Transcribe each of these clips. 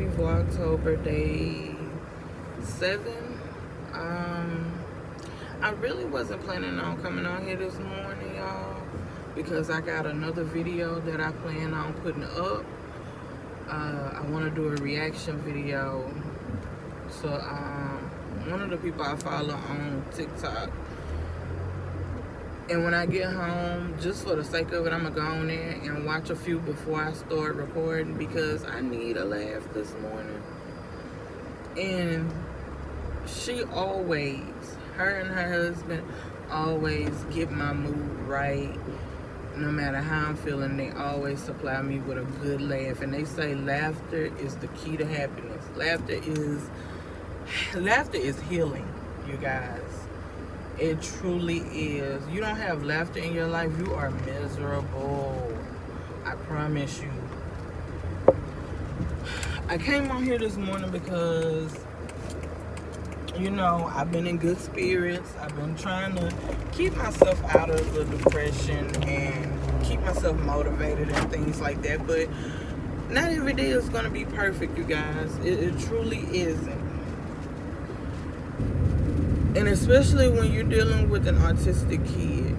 Happy Vlogtober day 7. I really wasn't planning on coming on here this morning, y'all, because I got another video that I plan on putting up. I want to do a reaction video to one of the people I follow on TikTok. And when I get home, just for the sake of it, I'm going to go on there and watch a few before I start recording, because I need a laugh this morning. And she always, her and her husband, always get my mood right. No matter how I'm feeling, they always supply me with a good laugh. And they say laughter is the key to happiness. Laughter is healing, you guys. It truly is. You don't have laughter in your life, you are miserable. I promise you. I came on here this morning because, you know, I've been in good spirits. I've been trying to keep myself out of the depression and keep myself motivated and things like that. But not every day is going to be perfect, you guys. It truly isn't. And especially when you're dealing with an autistic kid,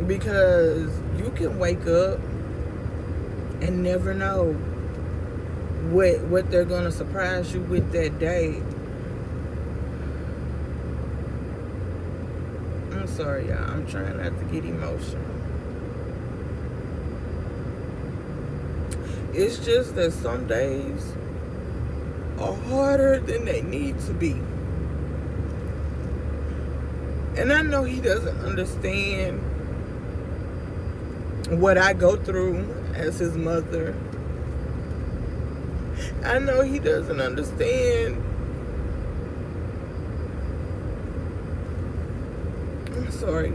because you can wake up and never know what they're going to surprise you with that day. I'm sorry, y'all. I'm trying not to get emotional. It's just that some days are harder than they need to be. And I know he doesn't understand what I go through as his mother. I know he doesn't understand. I'm sorry.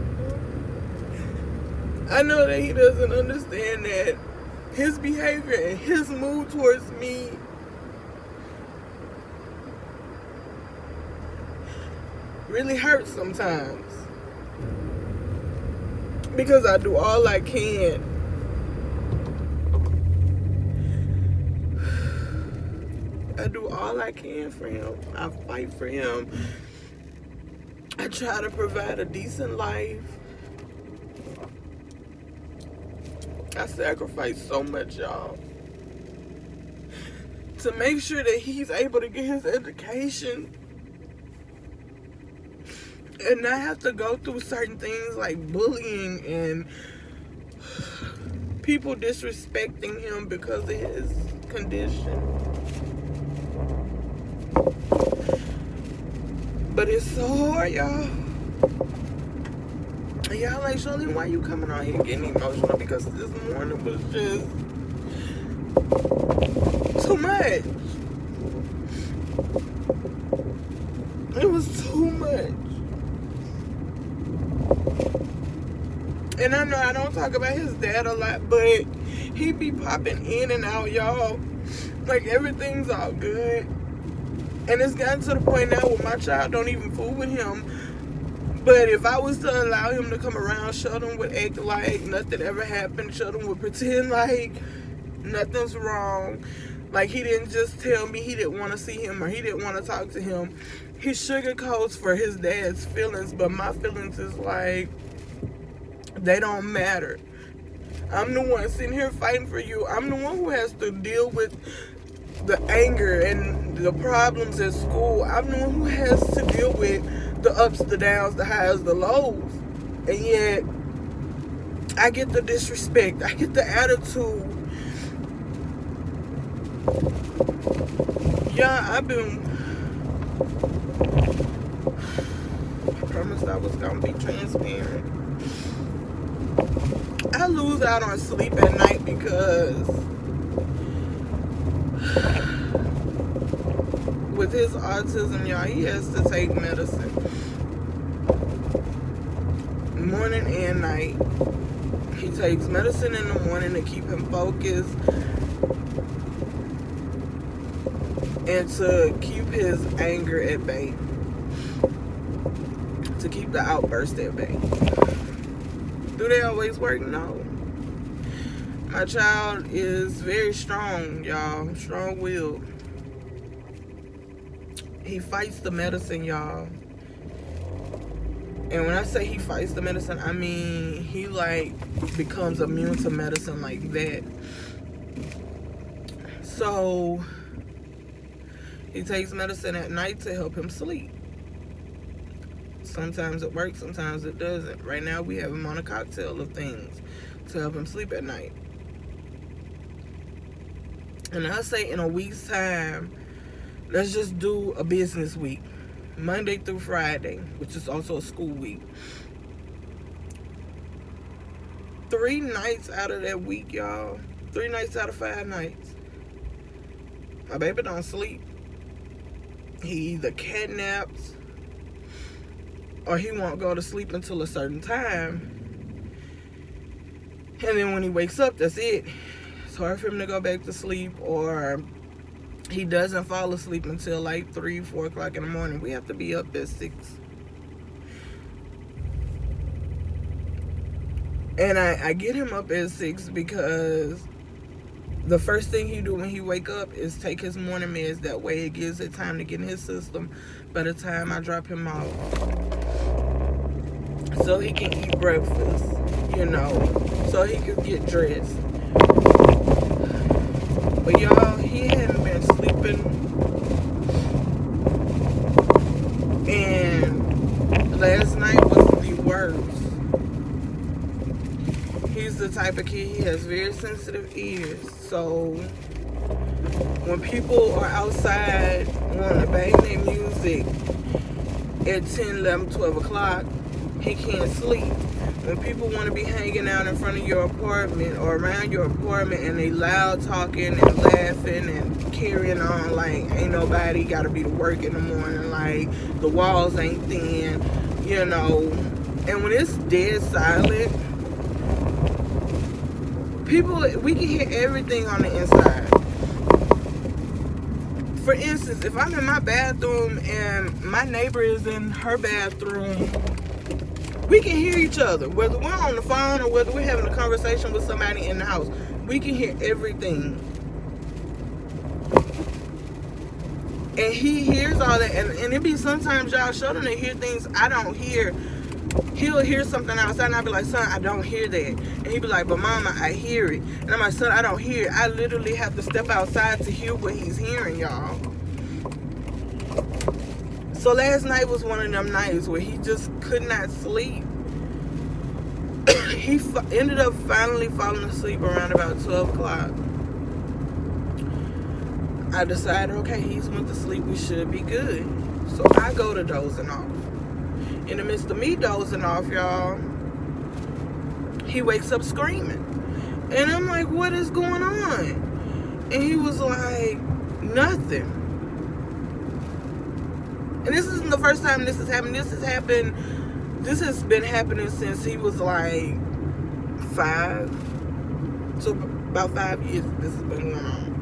I know that he doesn't understand that his behavior and his mood towards me really hurts sometimes, because I do all I can. I do all I can for him. I fight for him. I try to provide a decent life. I sacrifice so much, y'all, to make sure that he's able to get his education and not have to go through certain things like bullying and people disrespecting him because of his condition. But it's so hard, y'all. And y'all like, Shirley, why you coming on here getting emotional? Because this morning was just too much. It was too much. And I know I don't talk about his dad a lot, but he be popping in and out, y'all. Like, everything's all good. And it's gotten to the point now where my child don't even fool with him. But if I was to allow him to come around, Sheldon would act like nothing ever happened. Sheldon would pretend like nothing's wrong. Like, he didn't just tell me he didn't want to see him or he didn't want to talk to him. He sugarcoats for his dad's feelings, but my feelings is like, they don't matter. I'm the one sitting here fighting for you. I'm the one who has to deal with the anger and the problems at school. I'm the one who has to deal with the ups, the downs, the highs, the lows. And yet, I get the disrespect. I get the attitude. Yeah, I promised I was going to be transparent. I lose out on sleep at night because with his autism, y'all, he has to take medicine morning and night. He takes medicine in the morning to keep him focused and to keep his anger at bay, to keep the outburst at bay. Do they always work? No. My child is very strong, y'all. Strong-willed. he fights the medicine, y'all. And when I say he fights the medicine, I mean he like becomes immune to medicine like that. So he takes medicine at night to help him sleep. Sometimes it works, sometimes it doesn't. Right now we have him on a cocktail of things to help him sleep at night. And I say in a week's time, let's just do a business week. Monday through Friday, which is also a school week. 3 nights out of that week, y'all. 3 nights out of 5 nights. My baby don't sleep. He either kidnaps or he won't go to sleep until a certain time. And then when he wakes up, that's it. It's hard for him to go back to sleep, or he doesn't fall asleep until like 3, 4 o'clock in the morning. We have to be up at 6. And I get him up at 6 because the first thing he do when he wake up is take his morning meds. That way it gives it time to get in his system by the time I drop him off. So he can eat breakfast, you know, so he can get dressed. But y'all, he hadn't been sleeping, and last night was the worst. He's the type of kid, he has very sensitive ears, so when people are outside wanting to bang their music at 10, 11, 12 o'clock, he can't sleep. When people want to be hanging out in front of your apartment or around your apartment and they loud talking and laughing and carrying on like ain't nobody got to be to work in the morning, like the walls ain't thin, you know. And when it's dead silent, we can hear everything on the inside. For instance, if I'm in my bathroom and my neighbor is in her bathroom, we can hear each other, whether we're on the phone or whether we're having a conversation with somebody in the house. We can hear everything. And he hears all that. And it be sometimes y'all show them to hear things I don't hear. He'll hear something outside and I'll be like, son, I don't hear that. And he'll be like, but mama, I hear it. And I'm like, son, I don't hear it. I literally have to step outside to hear what he's hearing, y'all. So last night was one of them nights where he just could not sleep. He ended up finally falling asleep around about 12 o'clock. I decided, okay, he's went to sleep, we should be good. So I go to dozing off. In the midst of me dozing off, y'all, he wakes up screaming. And I'm like, what is going on? And he was like, nothing. And this isn't the first time this has happened. This has been happening since he was like 5. So about 5 years this has been going on.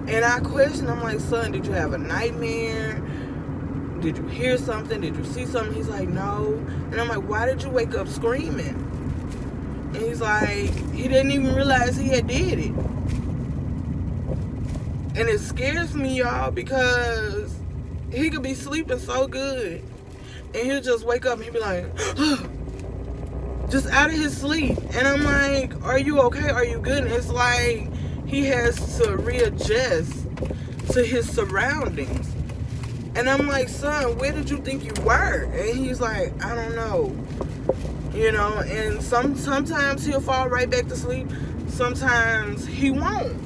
And I questioned, I'm like, son, did you have a nightmare? Did you hear something? Did you see something? He's like, no. And I'm like, why did you wake up screaming? And he's like, he didn't even realize he had did it. And it scares me, y'all, because he could be sleeping so good and he'll just wake up and he'll be like, just out of his sleep. And I'm like, are you okay? Are you good? And it's like he has to readjust to his surroundings. And I'm like, son, where did you think you were? And he's like, I don't know. You know, and sometimes he'll fall right back to sleep. Sometimes he won't.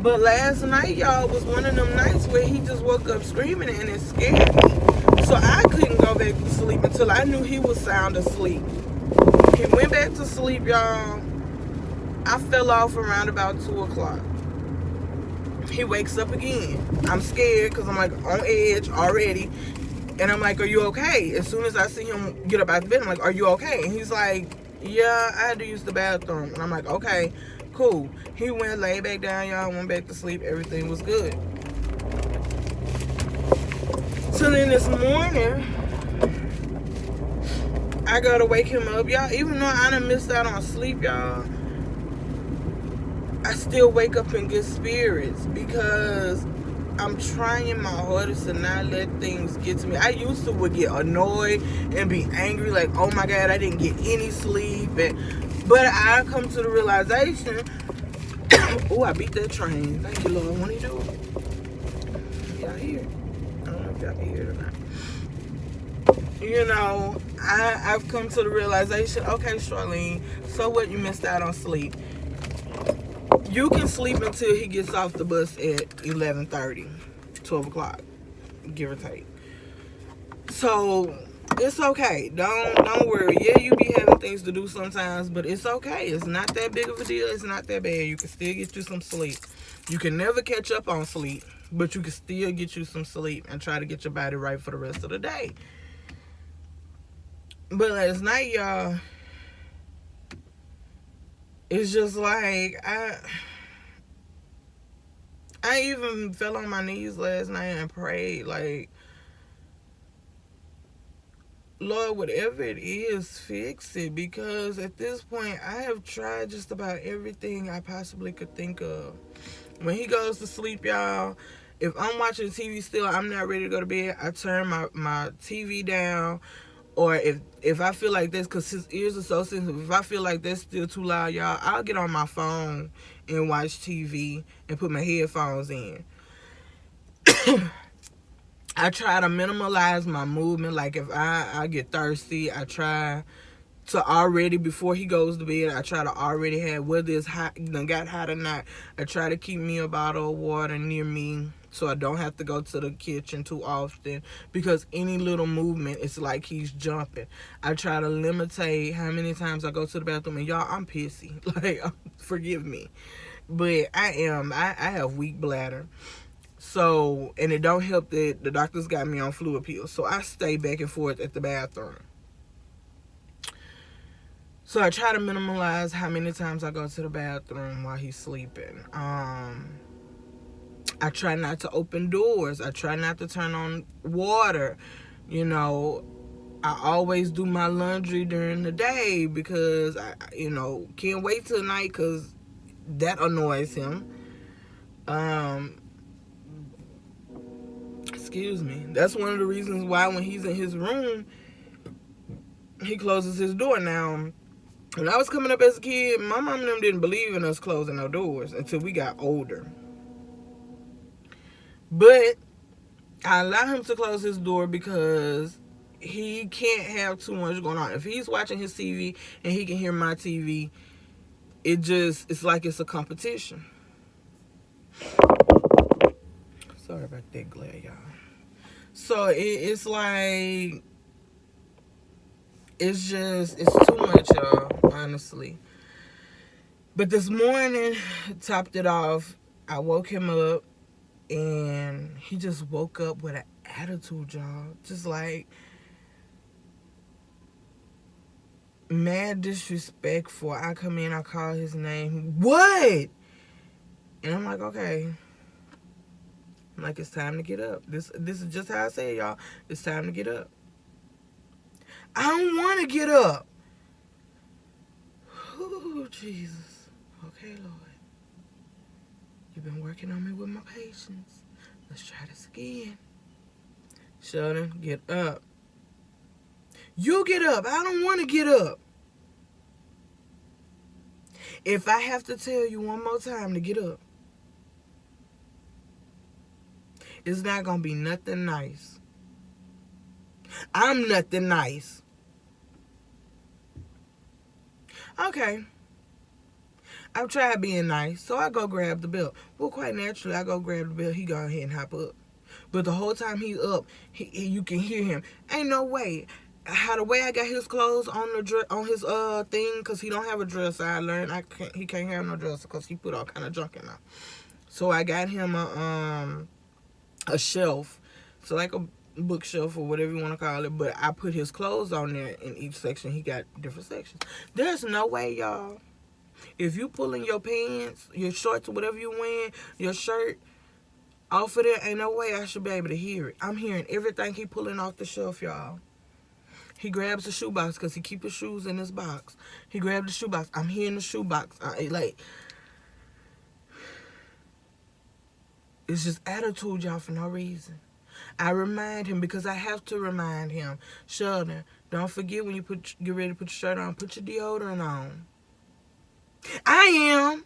But last night, y'all, was one of them nights where he just woke up screaming and it scared me. So I couldn't go back to sleep until I knew he was sound asleep. He went back to sleep, y'all. I fell off around about 2 o'clock. He wakes up again. I'm scared because I'm like on edge already. And I'm like, are you okay? As soon as I see him get up out of bed, I'm like, are you okay? And he's like, yeah, I had to use the bathroom. And I'm like, okay, cool. He went, laid back down, y'all, went back to sleep. Everything was good. So then this morning, I got to wake him up. Y'all, even though I done missed out on sleep, y'all, I still wake up in good spirits because I'm trying my hardest to not let things get to me. I used to would get annoyed and be angry, like, oh my God, I didn't get any sleep. But I come to the realization, oh, I beat that train. Thank you, Lord. Won't he do it? Y'all hear it? I don't know if y'all can hear it or not. You know, I've come to the realization, okay, Charlene, so what, you missed out on sleep. You can sleep until he gets off the bus at 11:30, 12 o'clock, give or take. So it's okay. Don't worry. Yeah, you be having things to do sometimes, but it's okay. It's not that big of a deal. It's not that bad. You can still get you some sleep. You can never catch up on sleep, but you can still get you some sleep and try to get your body right for the rest of the day. But last night, y'all, it's just like I even fell on my knees last night and prayed, like, Lord, whatever it is, fix it. Because at this point, I have tried just about everything I possibly could think of. When he goes to sleep, y'all, if I'm watching TV still, I'm not ready to go to bed, I turn my TV down. Or if I feel like this, because his ears are so sensitive, if I feel like that's still too loud, y'all, I'll get on my phone and watch TV and put my headphones in. I try to minimalize my movement. Like, if I get thirsty, I try to already, before he goes to bed, I try to already have, whether it's hot, got hot or not, I try to keep me a bottle of water near me so I don't have to go to the kitchen too often, because any little movement, it's like he's jumping. I try to limitate how many times I go to the bathroom, and y'all, I'm pissy. Like, forgive me. But I have weak bladder. So, and it don't help that the doctors got me on fluid pills. So I stay back and forth at the bathroom. So I try to minimize how many times I go to the bathroom while he's sleeping. I try not to open doors. I try not to turn on water. You know, I always do my laundry during the day because I can't wait till night because that annoys him. Excuse me. That's one of the reasons why when he's in his room, he closes his door. Now, when I was coming up as a kid, my mom and them didn't believe in us closing our doors until we got older. But I allow him to close his door because he can't have too much going on. If he's watching his TV and he can hear my TV, it's like it's a competition. Sorry about that glare, y'all. So it's like, it's too much, y'all, honestly. But this morning, topped it off, I woke him up, and he just woke up with an attitude, y'all. Just like, mad disrespectful. I come in, I call his name. What? And I'm like, okay. I'm like, it's time to get up. This is just how I say it, y'all. It's time to get up. I don't want to get up. Oh, Jesus. Okay, Lord. You've been working on me with my patience. Let's try this again. Sheldon, get up. You get up. I don't want to get up. If I have to tell you one more time to get up, it's not going to be nothing nice. I'm nothing nice. Okay. I've tried being nice, so I go grab the belt. Well, quite naturally, I go grab the belt. He go ahead and hop up. But the whole time he's up, you can hear him. Ain't no way. How the way I got his clothes on his thing, because he don't have a dresser. I learned he can't have no dresser because he put all kind of junk in there. So I got him a shelf, so like a bookshelf or whatever you want to call it. But I put his clothes on there in each section. He got different sections. There's no way, y'all. If you pulling your pants, your shorts, whatever you wearing, your shirt off of there, ain't no way I should be able to hear it. I'm hearing everything he pulling off the shelf, y'all. He grabs the shoebox because he keep his shoes in his box. He grabbed the shoebox. I'm hearing the shoebox. It's just attitude, y'all, for no reason. I remind him because I have to remind him. Sheldon, don't forget when you get ready to put your shirt on, put your deodorant on. I am.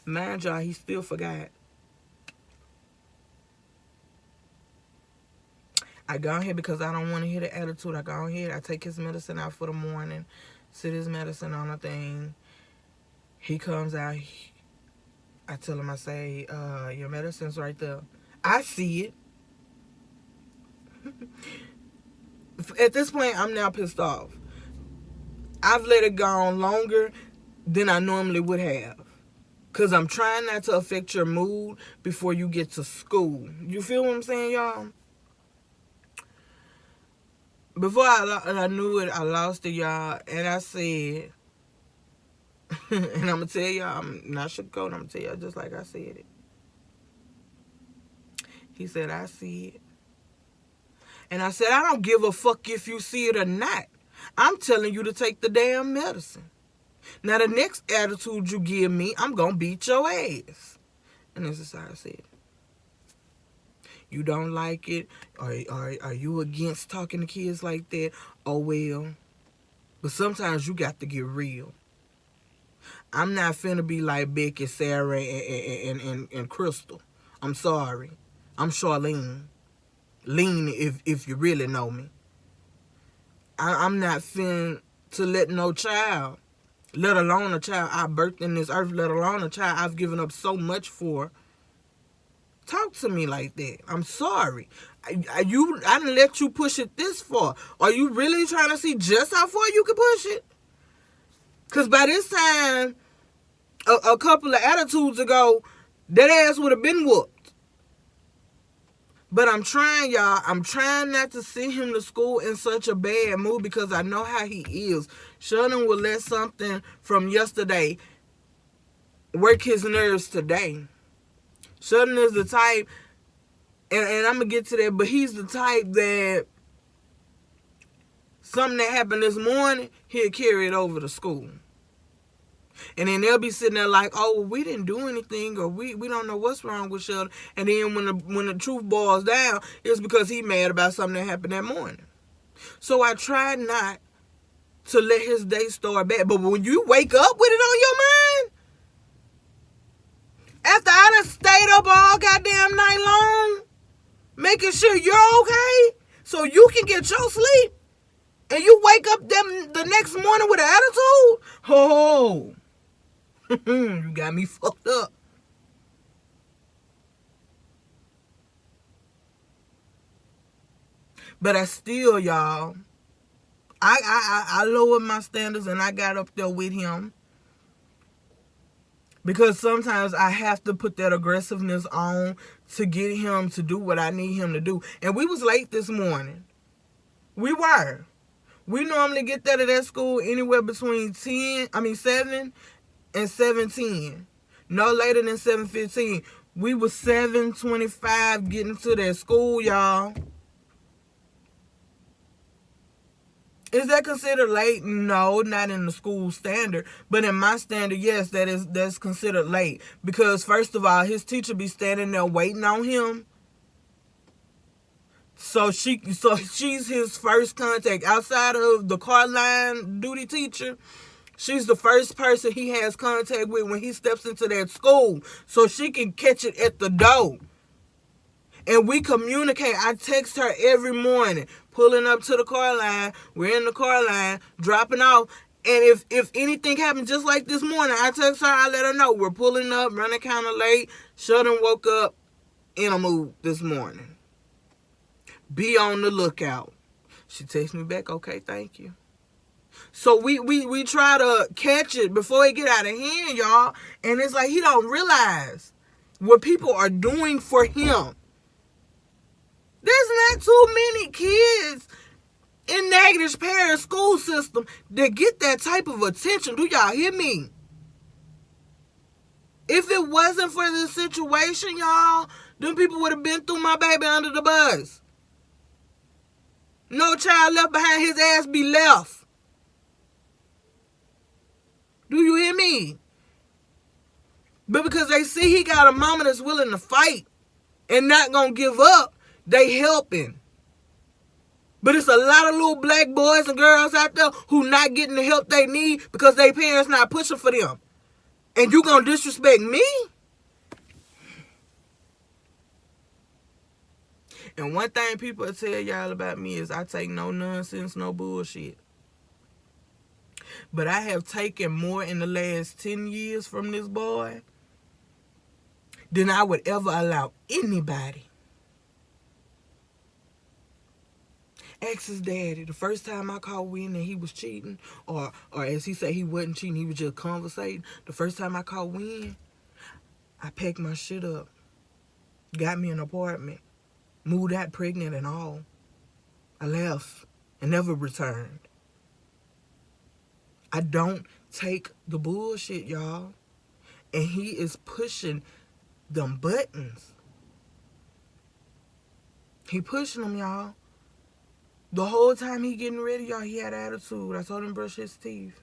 Mind y'all, he still forgot. I go ahead because I don't want to hear the attitude. I go ahead. I take his medicine out for the morning. Sit his medicine on a thing. He comes out. I tell him, I say, your medicine's right there. I see it. At this point, I'm now pissed off. I've let it go on longer than I normally would have. Because I'm trying not to affect your mood before you get to school. You feel what I'm saying, y'all? Before I knew it, I lost it, y'all. And I said, and I'm going to tell y'all, I'm not sugarcoating, I'm going to tell y'all just like I said it. He said, I see it. And I said, I don't give a fuck if you see it or not. I'm telling you to take the damn medicine. Now, the next attitude you give me, I'm going to beat your ass. And this is how I said it. You don't like it? Are you against talking to kids like that? Oh, well. But sometimes you got to get real. I'm not finna be like Becky, Sarah, and Crystal. I'm sorry. I'm Charlene. Lean if you really know me. I'm not finna to let no child, let alone a child I birthed in this earth, let alone a child I've given up so much for, talk to me like that. I'm sorry. I didn't let you push it this far. Are you really trying to see just how far you can push it? Because by this time, a couple of attitudes ago, that ass would have been whooped. But I'm trying, y'all. I'm trying not to send him to school in such a bad mood because I know how he is. Sheldon will let something from yesterday work his nerves today. Sheldon is the type, and I'm going to get to that, but he's the type that something that happened this morning, he'll carry it over to school. And then they'll be sitting there like, oh, well, we didn't do anything, or we don't know what's wrong with Sheldon. And then when the truth boils down, it's because he mad about something that happened that morning. So I try not to let his day start bad. But when you wake up with it on your mind, after I done stayed up all goddamn night long, making sure you're okay, so you can get your sleep, and you wake up the next morning with an attitude, oh, you got me fucked up. But I still, y'all, I lowered my standards and I got up there with him. Because sometimes I have to put that aggressiveness on to get him to do what I need him to do. And we was late this morning. We were. We normally get that at that school anywhere between 7 and 7:10. No later than 7:15. We was 7:25 getting to that school, y'all. Is that considered late? No, not in the school standard. But in my standard, yes, that's considered late. Because first of all, his teacher be standing there waiting on him. So she's his first contact. Outside of the car line duty teacher, she's the first person he has contact with when he steps into that school. So she can catch it at the door. And we communicate. I text her every morning, pulling up to the car line. We're in the car line, dropping off. And if anything happens, just like this morning, I text her, I let her know. We're pulling up, running kind of late. Sheldon woke up in a mood this morning. Be on the lookout. She texts me back, okay, thank you. So we try to catch it before it get out of hand, y'all. And it's like he don't realize what people are doing for him. There's not too many kids in Natchitoches Parish school system that get that type of attention. Do y'all hear me? If it wasn't for this situation, y'all, them people would have been through my baby under the bus. No child left behind, his ass be left. Do you hear me? But because they see he got a mama that's willing to fight and not gonna give up, they helping. But it's a lot of little black boys and girls out there who not getting the help they need because their parents not pushing for them. And you gonna disrespect me? And one thing people tell y'all about me is I take no nonsense, no bullshit. But I have taken more in the last 10 years from this boy than I would ever allow anybody. Ask his daddy. The first time I caught wind that he was cheating, or as he said, he wasn't cheating, he was just conversating. The first time I caught wind, I packed my shit up, got me an apartment, moved out pregnant and all. I left and never returned. I don't take the bullshit, y'all. And he is pushing them buttons. He pushing them, y'all. The whole time he getting ready, y'all, he had attitude. I told him brush his teeth.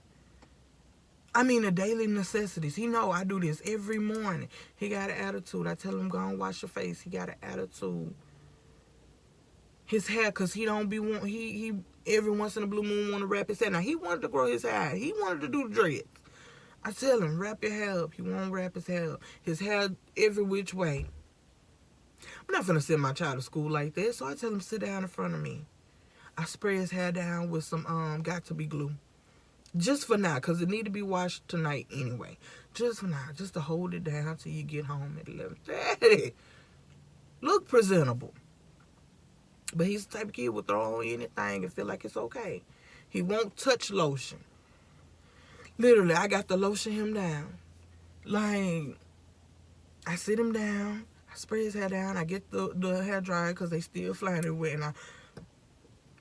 I mean, the daily necessities. He know I do this every morning. He got an attitude. I tell him, go and wash your face. He got an attitude. His hair, because he don't be want, he every once in a blue moon want to wrap his hair. Now, he wanted to grow his hair. He wanted to do the dreads. I tell him, wrap your hair up. He won't wrap his hair up. His hair every which way. I'm not finna send my child to school like that, so I tell him, sit down in front of me. I spray his hair down with some got-to-be glue. Just for now, because it need to be washed tonight anyway. Just for now. Just to hold it down till you get home at 11:30. Look presentable. But he's the type of kid who will throw on anything and feel like it's okay. He won't touch lotion. Literally, I got to lotion him down. Like, I sit him down. I spray his hair down. I get the hair dryer because they still flying it wet.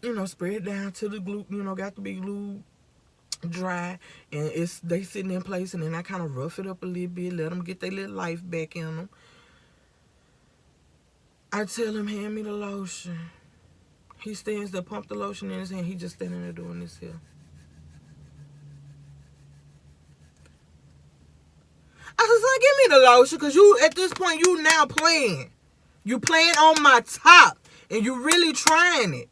And I spray it down to the glue, got to be glued dry. And they sitting in place, and then I kind of rough it up a little bit, let them get their little life back in them. I tell him, hand me the lotion. He stands there, pump the lotion in his hand. He just standing there doing this here. I was like, give me the lotion, because you, at this point, you now playing. You playing on my top, and you really trying it.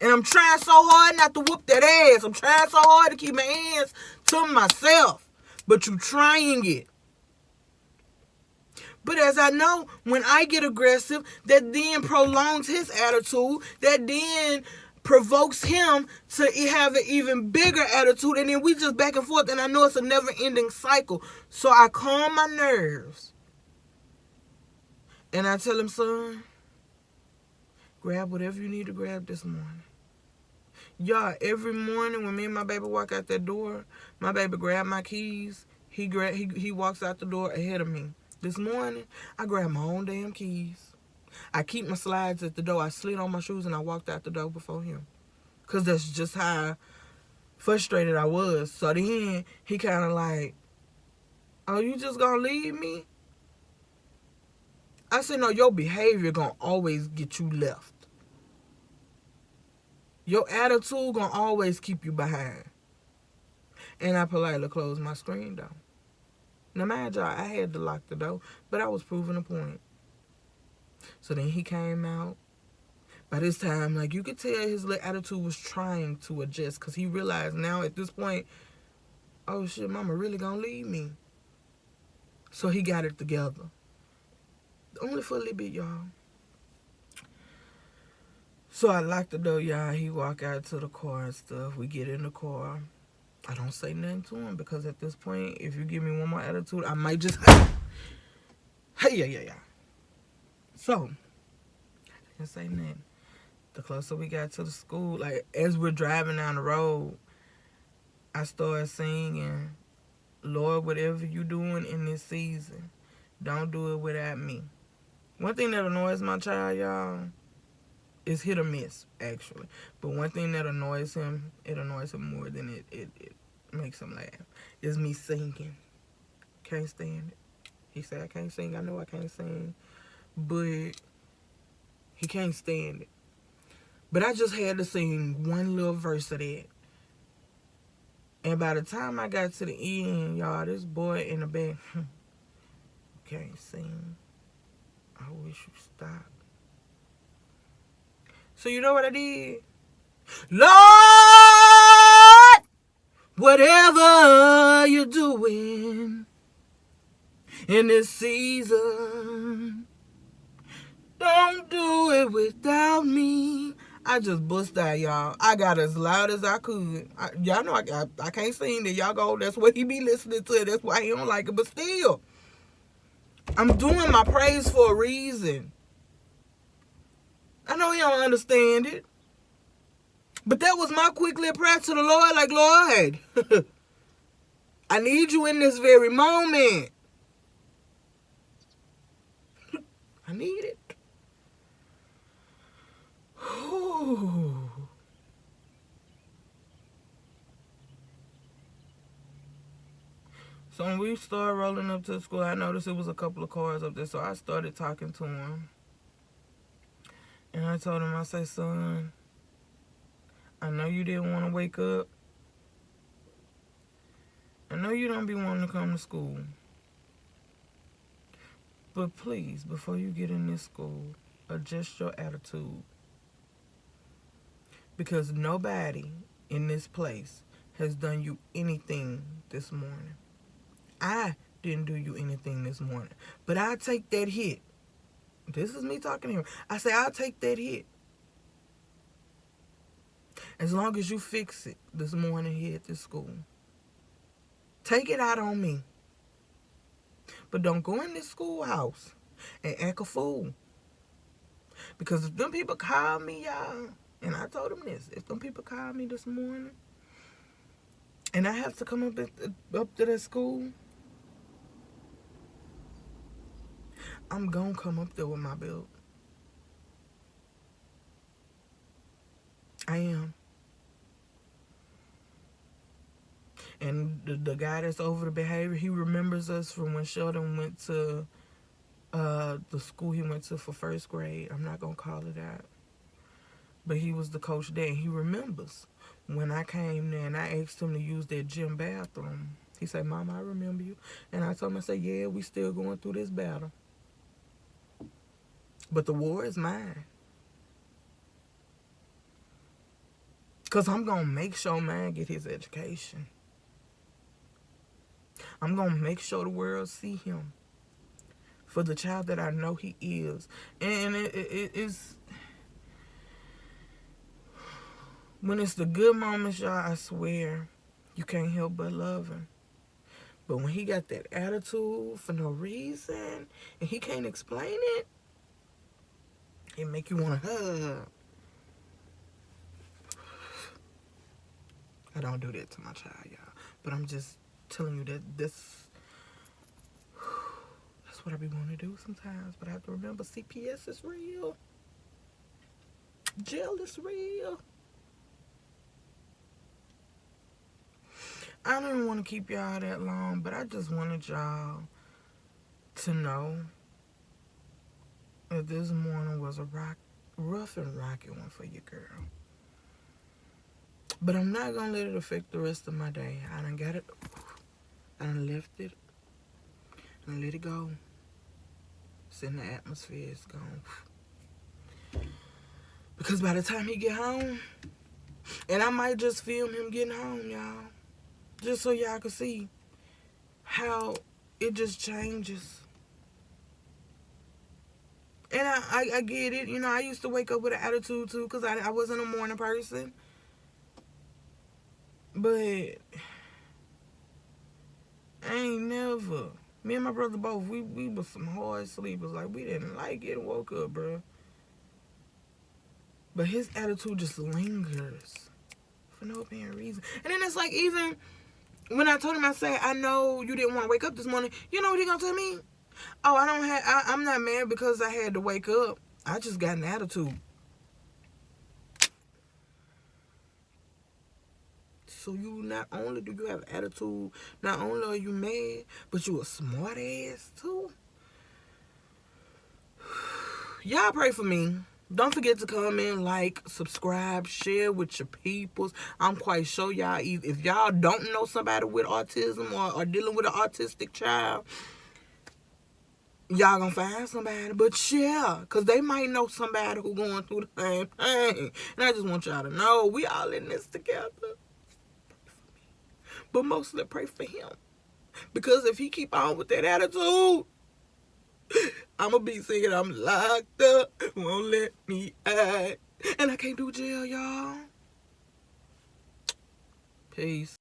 And I'm trying so hard not to whoop that ass. I'm trying so hard to keep my hands to myself. But you trying it. But as I know, when I get aggressive, that then prolongs his attitude. That then provokes him to have an even bigger attitude. And then we just back and forth. And I know it's a never-ending cycle. So I calm my nerves. And I tell him, son, grab whatever you need to grab this morning. Y'all, every morning when me and my baby walk out that door, my baby grab my keys. He walks out the door ahead of me. This morning, I grabbed my own damn keys. I keep my slides at the door. I slid on my shoes and I walked out the door before him. Because that's just how frustrated I was. So then, he kind of like, oh, you just gonna leave me? I said, no, your behavior gonna always get you left. Your attitude gonna always keep you behind. And I politely closed my screen door. Now, mind y'all, I had to lock the door, but I was proving a point. So then he came out. By this time, like, you could tell his little attitude was trying to adjust, because he realized now at this point, oh shit, mama really gonna leave me. So he got it together. Only for a little bit, y'all. So I locked the door, y'all. He walk out to the car and stuff. We get in the car. I don't say nothing to him, because at this point, if you give me one more attitude, I might just... Hey, yeah. So, I didn't say nothing. The closer we got to the school, like, as we're driving down the road, I started singing, Lord, whatever you doing in this season, don't do it without me. One thing that annoys my child, y'all, is hit or miss, actually. But one thing that annoys him, it annoys him more than it makes him laugh, is me singing. Can't stand it. He said, I can't sing. I know I can't sing. But he can't stand it. But I just had to sing one little verse of that. And by the time I got to the end, y'all, this boy in the back, can't sing. I wish you stopped. So you know what I did? Lord, whatever you're doing in this season, don't do it without me. I just bust out, y'all. I got as loud as I could. Y'all know I can't sing that. Y'all go, that's what he be listening to. That's why he don't like it. But still, I'm doing my praise for a reason. I know he don't understand it. But that was my quick little prayer to the Lord. Like, Lord, I need you in this very moment. I need it. Whew. So when we started rolling up to the school, I noticed it was a couple of cars up there. So I started talking to him. And I told him, I said, son, I know you didn't want to wake up. I know you don't be wanting to come to school. But please, before you get in this school, adjust your attitude. Because nobody in this place has done you anything this morning. I didn't do you anything this morning. But I'll take that hit. This is me talking to him. I say, I'll take that hit. As long as you fix it this morning here at this school. Take it out on me. But don't go in this schoolhouse and act a fool. Because if them people call me, y'all, and I told them this, if them people call me this morning, and I have to come up to that school, I'm going to come up there with my belt. I am. And the guy that's over the behavior, he remembers us from when Sheldon went to the school he went to for first grade. I'm not going to call it out. But he was the coach there. And he remembers when I came there and I asked him to use that gym bathroom. He said, Mama, I remember you. And I told him, I said, yeah, we still going through this battle. But the war is mine. Because I'm going to make sure man get his education. I'm going to make sure the world see him for the child that I know he is. And it's... When it's the good moments, y'all, I swear, you can't help but love him. But when he got that attitude for no reason, and he can't explain it, it make you want to hug. I don't do that to my child, y'all. But I'm just telling you that that's what I be wanting to do sometimes. But I have to remember CPS is real. Jail is real. I don't even want to keep y'all that long, but I just wanted y'all to know that this morning was a rough and rocky one for your girl. But I'm not going to let it affect the rest of my day. I done got it. I done left it. And let it go. It's in the atmosphere. It's gone. Because by the time he get home, and I might just film him getting home, y'all. Just so y'all can see how it just changes. And I get it. You know, I used to wake up with an attitude too because I wasn't a morning person. But I ain't never. Me and my brother both, we was some hard sleepers. Like, we didn't like it and woke up, bro. But his attitude just lingers for no apparent reason. And then it's like, even when I told him, I said, I know you didn't want to wake up this morning. You know what he gonna tell me? Oh, I'm not mad because I had to wake up. I just got an attitude. So you not only do you have attitude, not only are you mad, but you a smart ass too. Y'all pray for me. Don't forget to comment, like, subscribe, share with your peoples. I'm quite sure y'all, if y'all don't know somebody with autism or dealing with an autistic child, y'all gonna find somebody, but share, because they might know somebody who going through the same thing. And I just want y'all to know, we all in this together. But mostly pray for him. Because if he keep on with that attitude, I'm going to be singing, I'm locked up, won't let me out. And I can't do jail, y'all. Peace.